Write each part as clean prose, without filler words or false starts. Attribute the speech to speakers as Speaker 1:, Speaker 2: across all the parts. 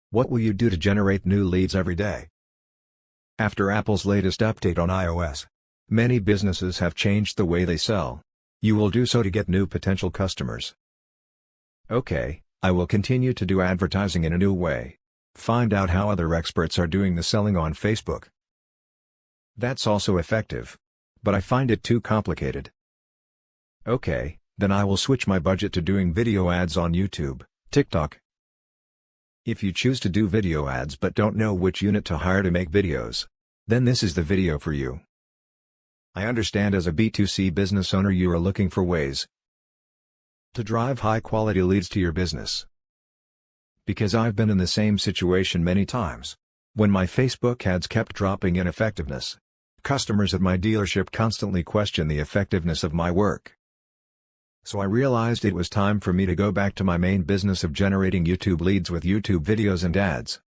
Speaker 1: What will you do to generate new leads every day? After Apple's latest update on iOS, many businesses have changed the way they sell. You will do so to get new potential customers. Okay, I will continue to do advertising in a new way. Find out how other experts are doing the selling on Facebook. That's also effective. But I find it too complicated. Okay, then I will switch my budget to doing video ads on YouTube, TikTok. If you choose to do video ads but don't know which unit to hire to make videos, then this is the video for you. I understand as a B2C business owner you are looking for ways to drive high-quality leads to your business. Because I've been in the same situation many times. When my Facebook ads kept dropping in effectiveness, customers at my dealership constantly questioned the effectiveness of my work. So I realized it was time for me to go back to my main business of generating YouTube leads with YouTube videos and ads.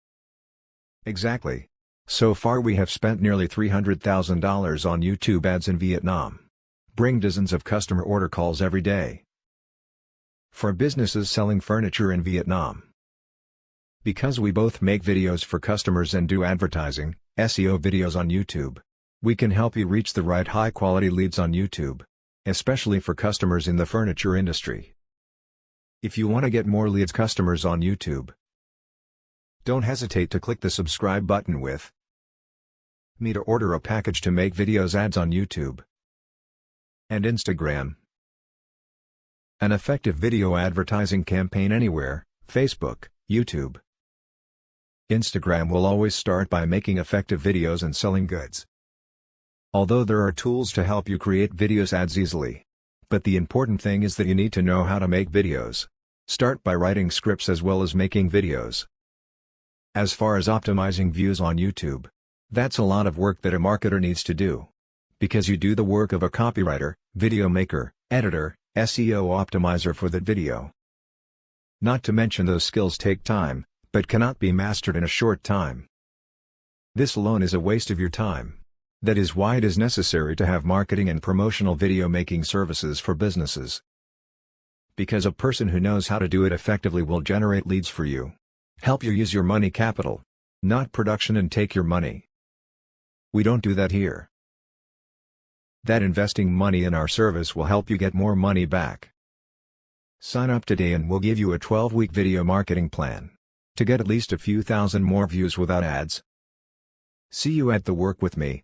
Speaker 1: Exactly. So far we have spent nearly $300,000 on YouTube ads in Vietnam. Bring dozens of customer order calls every day. For businesses selling furniture in Vietnam. Because we both make videos for customers and do advertising, SEO videos on YouTube, we can help you reach the right high-quality leads on YouTube. Especially for customers in the furniture industry. If you want to get more leads customers on YouTube, don't hesitate to click the subscribe button with me to order a package to make videos ads on YouTube and Instagram. An effective video advertising campaign anywhere, Facebook, YouTube, Instagram will always start by making effective videos and selling goods. Although there are tools to help you create videos ads easily. But the important thing is that you need to know how to make videos. Start by writing scripts as well as making videos. As far as optimizing views on YouTube, that's a lot of work that a marketer needs to do. Because you do the work of a copywriter, video maker, editor, SEO optimizer for that video. Not to mention those skills take time, but cannot be mastered in a short time. This alone is a waste of your time. That is why it is necessary to have marketing and promotional video making services for businesses. Because a person who knows how to do it effectively will generate leads for you. Help you use your money capital, not production, and take your money. We don't do that here. That investing money in our service will help you get more money back. Sign up today and we'll give you a 12-week video marketing plan to get at least a few thousand more views without ads. See you at the work with me.